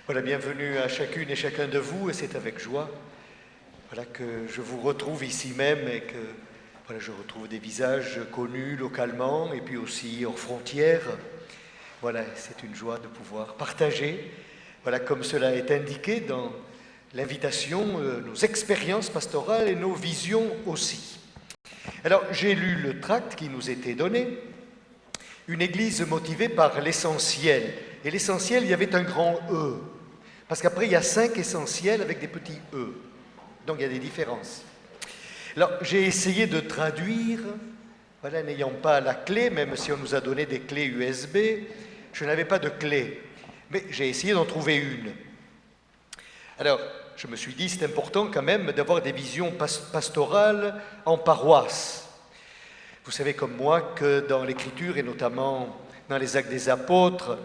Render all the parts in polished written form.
Voilà, bienvenue à chacune et chacun de vous, et c'est avec joie que je vous retrouve ici même et que je retrouve des visages connus localement et puis aussi hors frontières. Voilà, c'est une joie de pouvoir partager, comme cela est indiqué dans l'invitation, nos expériences pastorales et nos visions aussi. Alors, j'ai lu le tract qui nous était donné, une église motivée par l'essentiel. Et l'essentiel, il y avait un grand E. Parce qu'après, il y a 5 essentiels avec des petits E. Donc, il y a des différences. Alors, j'ai essayé de traduire, n'ayant pas la clé, même si on nous a donné des clés USB, je n'avais pas de clé. Mais j'ai essayé d'en trouver une. Alors, je me suis dit, c'est important quand même d'avoir des visions pastorales en paroisse. Vous savez comme moi que dans l'Écriture, et notamment dans les Actes des Apôtres,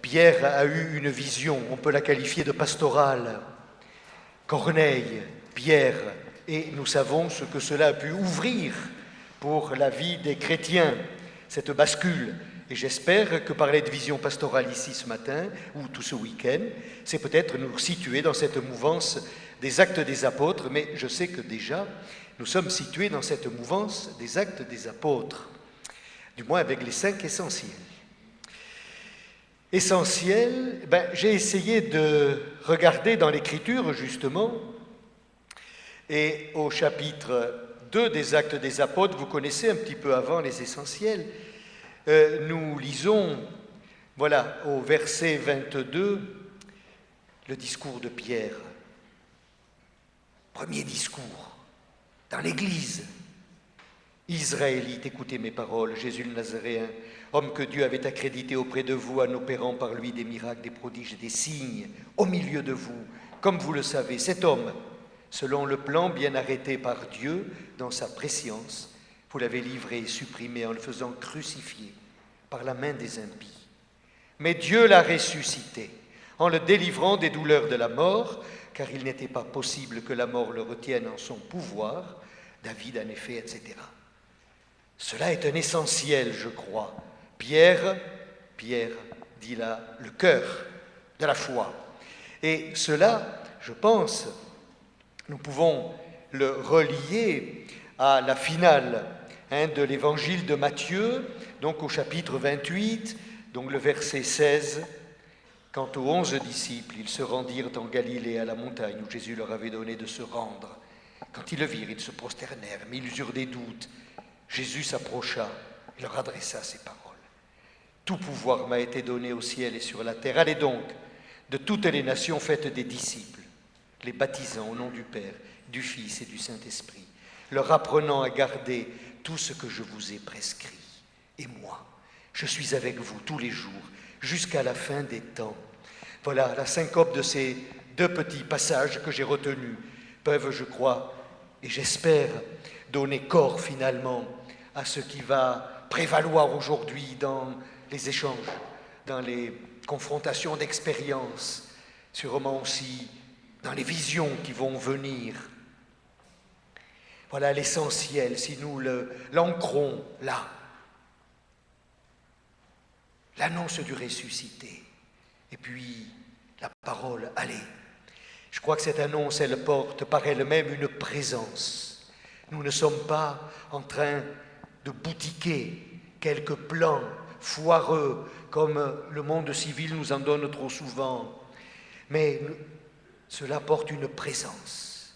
Pierre a eu une vision, on peut la qualifier de pastorale. Corneille, Pierre, et nous savons ce que cela a pu ouvrir pour la vie des chrétiens, cette bascule. Et j'espère que parler de vision pastorale ici ce matin, ou tout ce week-end, c'est peut-être nous situer dans cette mouvance des Actes des Apôtres, mais je sais que déjà, nous sommes situés dans cette mouvance des Actes des Apôtres, du moins avec les 5 essentiels. Essentiel, j'ai essayé de regarder dans l'Écriture, justement, et au chapitre 2 des Actes des Apôtres, vous connaissez un petit peu avant les essentiels, nous lisons, au verset 22, le discours de Pierre. Premier discours dans l'Église. Israélites, écoutez mes paroles, Jésus le Nazaréen, homme que Dieu avait accrédité auprès de vous en opérant par lui des miracles, des prodiges et des signes au milieu de vous. Comme vous le savez, cet homme, selon le plan bien arrêté par Dieu dans sa prescience, vous l'avez livré et supprimé en le faisant crucifier par la main des impies. Mais Dieu l'a ressuscité en le délivrant des douleurs de la mort, car il n'était pas possible que la mort le retienne en son pouvoir. David en effet, etc. Cela est un essentiel, je crois. Pierre dit là le cœur de la foi. Et cela, je pense, nous pouvons le relier à la finale de l'évangile de Matthieu, donc au chapitre 28, donc le verset 16. Quant aux 11 disciples, ils se rendirent en Galilée à la montagne où Jésus leur avait donné de se rendre. Quand ils le virent, ils se prosternèrent, mais ils eurent des doutes. Jésus s'approcha et leur adressa ces paroles. Tout pouvoir m'a été donné au ciel et sur la terre. Allez donc, de toutes les nations, faites des disciples, les baptisant au nom du Père, du Fils et du Saint-Esprit, leur apprenant à garder tout ce que je vous ai prescrit. Et moi, je suis avec vous tous les jours, jusqu'à la fin des temps. Voilà, la syncope de ces 2 petits passages que j'ai retenus peuvent, je crois, et j'espère, donner corps finalement à ce qui va prévaloir aujourd'hui dans les échanges, dans les confrontations d'expériences, sûrement aussi dans les visions qui vont venir. Voilà l'essentiel, si nous l'ancrons là. L'annonce du ressuscité, et puis la parole, allez. Je crois que cette annonce, elle porte par elle-même une présence. Nous ne sommes pas en train de boutiquer quelques plans foireux, comme le monde civil nous en donne trop souvent, mais cela porte une présence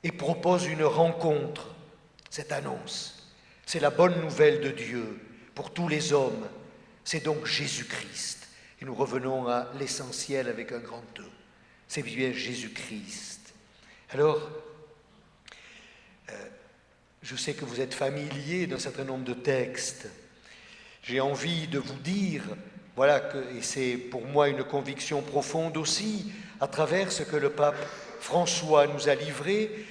et propose une rencontre, cette annonce. C'est la bonne nouvelle de Dieu pour tous les hommes. C'est donc Jésus-Christ. Et nous revenons à l'essentiel avec un grand E. C'est bien Jésus-Christ. Alors, je sais que vous êtes familiers d'un certain nombre de textes. J'ai envie de vous dire, et c'est pour moi une conviction profonde aussi, à travers ce que le pape François nous a livré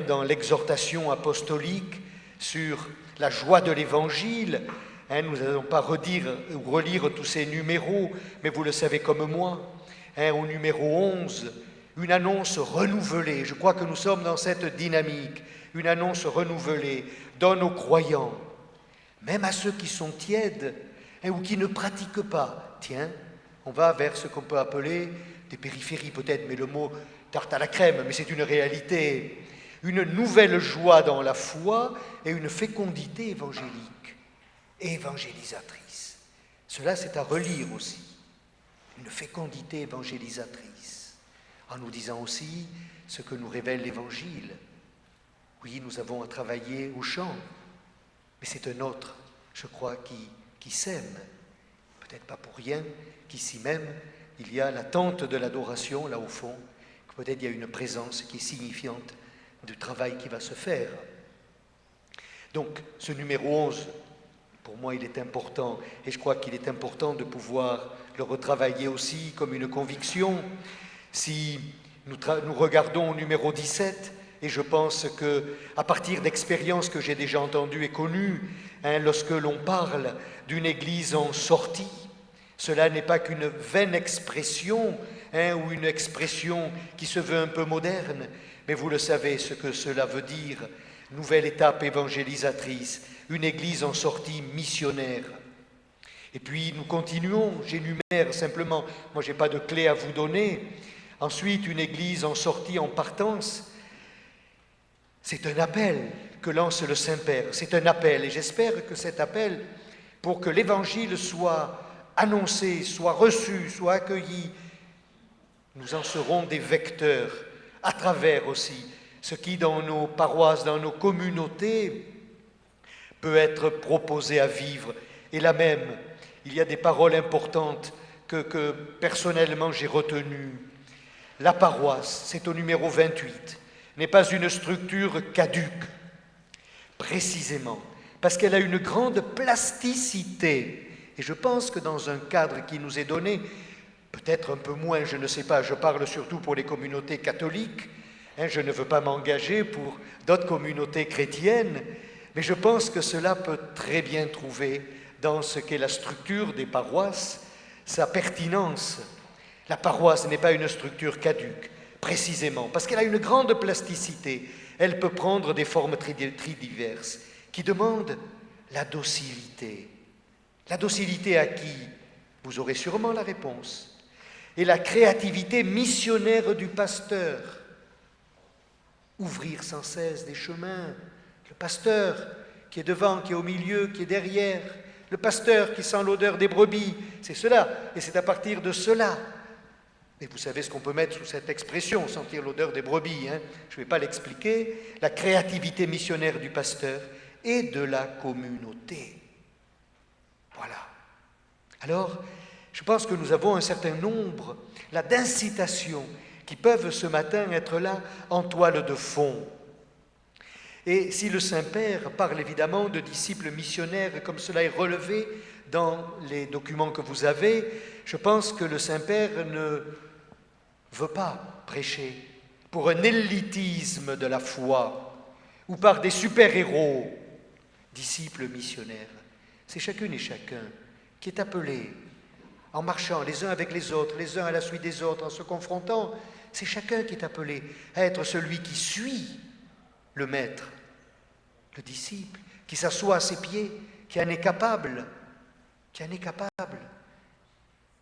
dans l'exhortation apostolique sur la joie de l'Évangile. Nous n'allons pas redire ou relire tous ces numéros, mais vous le savez comme moi. Au numéro 11, une annonce renouvelée. Je crois que nous sommes dans cette dynamique. Une annonce renouvelée donne aux croyants, même à ceux qui sont tièdes ou qui ne pratiquent pas. Tiens, On va vers ce qu'on peut appeler des périphéries peut-être, mais le mot tarte à la crème, mais c'est une réalité. Une nouvelle joie dans la foi et une fécondité évangélique, évangélisatrice. Cela, c'est à relire aussi. Une fécondité évangélisatrice, en nous disant aussi ce que nous révèle l'Évangile. Oui, nous avons à travailler au champ, mais c'est un autre, je crois, qui sème. Peut-être pas pour rien qu'ici même, il y a la tente de l'adoration, là au fond, que peut-être il y a une présence qui est signifiante du travail qui va se faire. Donc, ce numéro 11, pour moi, il est important, et je crois qu'il est important de pouvoir le retravailler aussi comme une conviction. Si nous regardons au numéro 17, et je pense qu'à partir d'expériences que j'ai déjà entendues et connues, lorsque l'on parle d'une église en sortie, cela n'est pas qu'une vaine expression, ou une expression qui se veut un peu moderne, mais vous le savez ce que cela veut dire, nouvelle étape évangélisatrice, une église en sortie missionnaire. Et puis nous continuons, j'énumère simplement, moi je n'ai pas de clé à vous donner. Ensuite, une église en sortie, en partance, c'est un appel que lance le Saint-Père, c'est un appel, et j'espère que cet appel, pour que l'Évangile soit annoncé, soit reçu, soit accueilli, nous en serons des vecteurs, à travers aussi ce qui dans nos paroisses, dans nos communautés, peut être proposé à vivre. Et là même, il y a des paroles importantes que personnellement j'ai retenues. La paroisse, c'est au numéro 28, n'est pas une structure caduque, précisément, parce qu'elle a une grande plasticité. Et je pense que dans un cadre qui nous est donné, peut-être un peu moins, je ne sais pas, je parle surtout pour les communautés catholiques, je ne veux pas m'engager pour d'autres communautés chrétiennes, mais je pense que cela peut très bien trouver dans ce qu'est la structure des paroisses, sa pertinence. La paroisse n'est pas une structure caduque, précisément, parce qu'elle a une grande plasticité. Elle peut prendre des formes très diverses, qui demandent la docilité. La docilité à qui? Vous aurez sûrement la réponse. Et la créativité missionnaire du pasteur. Ouvrir sans cesse des chemins. Le pasteur qui est devant, qui est au milieu, qui est derrière. Le pasteur qui sent l'odeur des brebis. C'est cela. Et c'est à partir de cela. Et vous savez ce qu'on peut mettre sous cette expression, sentir l'odeur des brebis. Je ne vais pas l'expliquer. La créativité missionnaire du pasteur et de la communauté. Voilà. Alors, je pense que nous avons un certain nombre là, d'incitations qui peuvent ce matin être là en toile de fond. Et si le Saint-Père parle évidemment de disciples missionnaires, comme cela est relevé dans les documents que vous avez, je pense que le Saint-Père ne veut pas prêcher pour un élitisme de la foi ou par des super-héros, disciples missionnaires. C'est chacune et chacun qui est appelé, en marchant les uns avec les autres, les uns à la suite des autres, en se confrontant, c'est chacun qui est appelé à être celui qui suit le maître, le disciple, qui s'assoit à ses pieds, qui en est capable,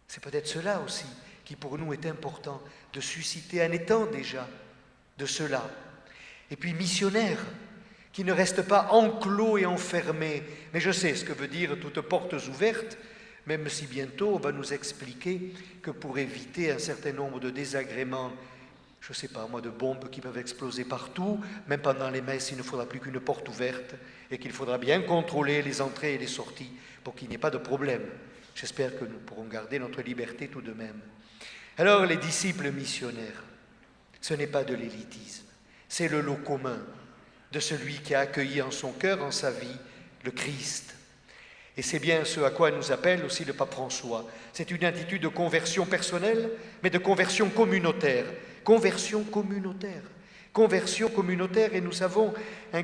C'est peut-être cela aussi qui pour nous est important, de susciter un étang déjà de cela. Et puis missionnaire, qui ne reste pas enclos et enfermé. Mais je sais ce que veut dire toutes portes ouvertes, même si bientôt on va nous expliquer que pour éviter un certain nombre de désagréments, je ne sais pas moi, de bombes qui peuvent exploser partout, même pendant les messes, il ne faudra plus qu'une porte ouverte et qu'il faudra bien contrôler les entrées et les sorties pour qu'il n'y ait pas de problème. J'espère que nous pourrons garder notre liberté tout de même. Alors les disciples missionnaires, ce n'est pas de l'élitisme, c'est le lot commun de celui qui a accueilli en son cœur, en sa vie, le Christ. Et c'est bien ce à quoi nous appelle aussi le pape François. C'est une attitude de conversion personnelle, mais de conversion communautaire. Conversion communautaire. Conversion communautaire, et nous savons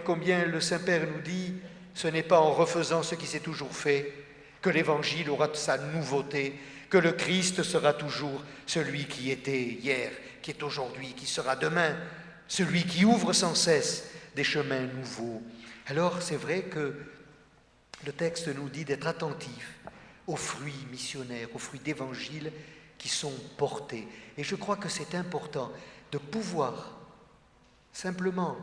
combien le Saint-Père nous dit, ce n'est pas en refaisant ce qui s'est toujours fait que l'Évangile aura sa nouveauté, que le Christ sera toujours celui qui était hier, qui est aujourd'hui, qui sera demain, celui qui ouvre sans cesse des chemins nouveaux. Alors c'est vrai que le texte nous dit d'être attentif aux fruits missionnaires, aux fruits d'évangile qui sont portés. Et je crois que c'est important de pouvoir, simplement,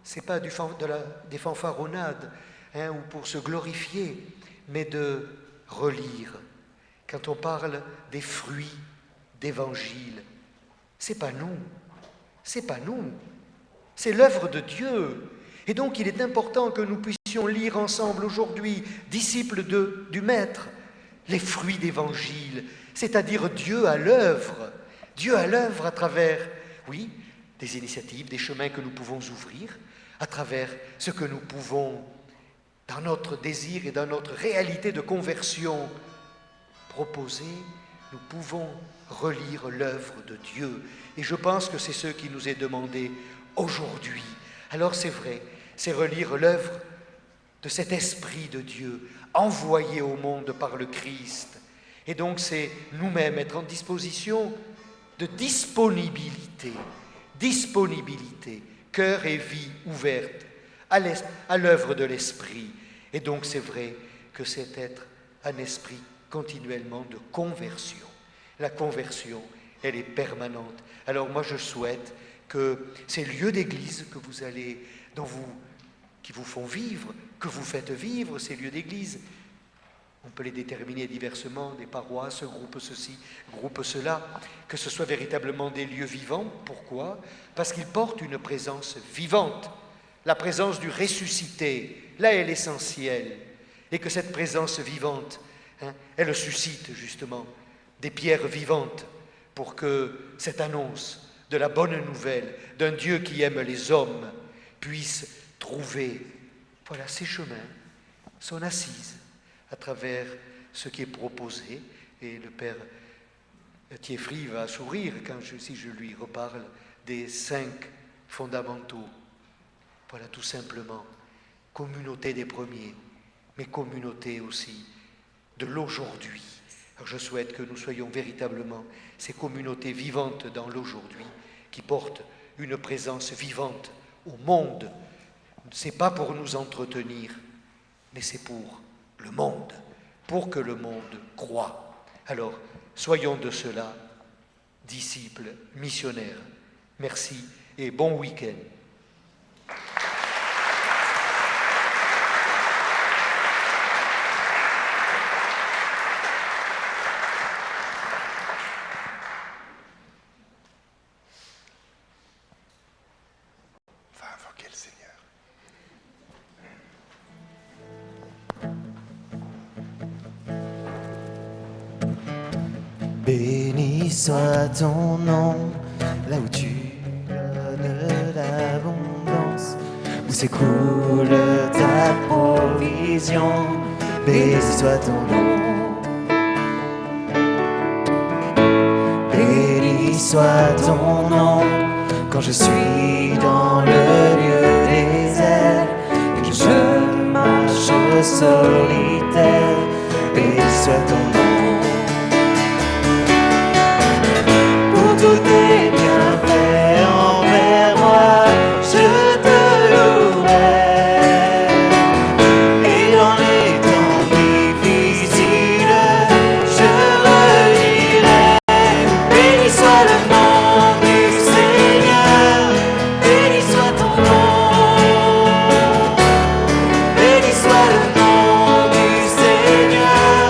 ce n'est pas des fanfaronnades ou pour se glorifier, mais de relire. Quand on parle des fruits d'évangile, c'est pas nous, c'est l'œuvre de Dieu. Et donc il est important que nous puissions lire ensemble aujourd'hui, disciples du Maître, les fruits d'évangile, c'est-à-dire Dieu à l'œuvre à travers, oui, des initiatives, des chemins que nous pouvons ouvrir, à travers ce que nous pouvons, dans notre désir et dans notre réalité de conversion, proposer. Nous pouvons relire l'œuvre de Dieu. Et je pense que c'est ce qui nous est demandé aujourd'hui. Alors c'est vrai, c'est relire l'œuvre de cet Esprit de Dieu, envoyé au monde par le Christ. Et donc c'est nous-mêmes être en disposition de disponibilité, cœur et vie ouverte à l'œuvre de l'Esprit. Et donc c'est vrai que c'est être un esprit continuellement de conversion. La conversion, elle est permanente. Alors moi je souhaite que ces lieux d'église que vous allez, qui vous font vivre, que vous faites vivre, ces lieux d'église, on peut les déterminer diversement, des paroisses, groupe ceci, groupe cela, que ce soit véritablement des lieux vivants. Pourquoi ? Parce qu'ils portent une présence vivante, la présence du ressuscité. Là est l'essentiel. Et que cette présence vivante, elle suscite justement des pierres vivantes pour que cette annonce de la bonne nouvelle d'un Dieu qui aime les hommes puisse trouver, voilà, ses chemins, son assise à travers ce qui est proposé. Et le Père Thieffry va sourire si je lui reparle des 5 fondamentaux. Voilà, tout simplement, communauté des premiers, mais communauté aussi de l'aujourd'hui. Alors je souhaite que nous soyons véritablement ces communautés vivantes dans l'aujourd'hui, qui portent une présence vivante au monde. Ce n'est pas pour nous entretenir, mais c'est pour le monde, pour que le monde croie. Alors, soyons de cela disciples, missionnaires. Merci et bon week-end. Béni soit ton nom, là où tu donnes l'abondance, où s'écoule ta provision. Béni soit ton nom. Béni soit ton nom, quand je suis dans le lieu désert, que je marche solitaire. Béni soit ton nom. Tous tes bienfaits envers moi, je te louerai. Et dans les temps difficiles, je redirai. Béni soit le nom du Seigneur, béni soit ton nom. Béni soit le nom du Seigneur,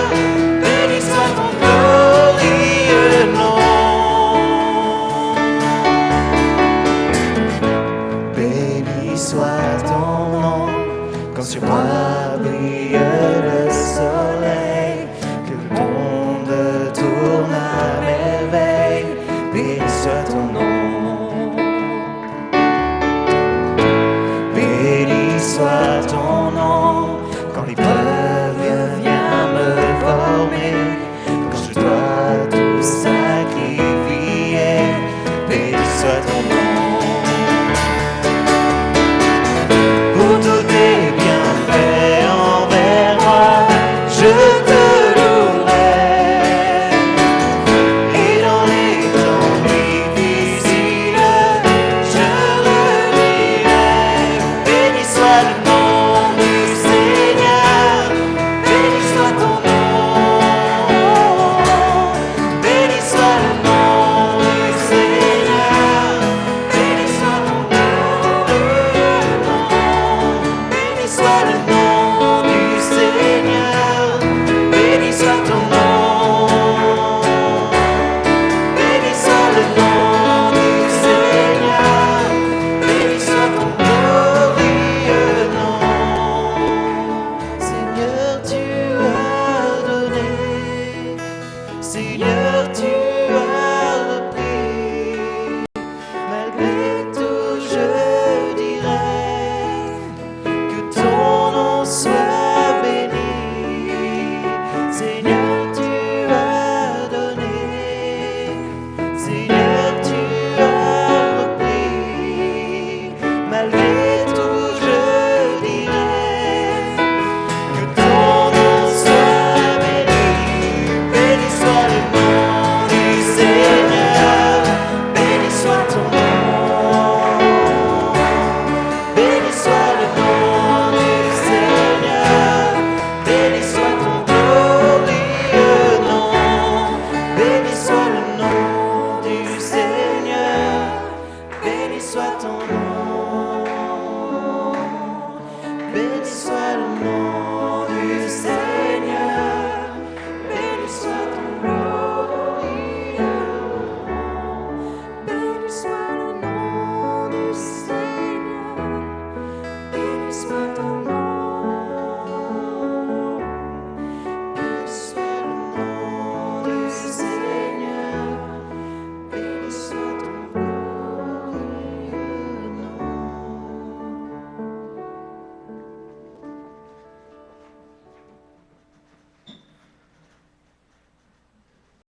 Seigneur, tu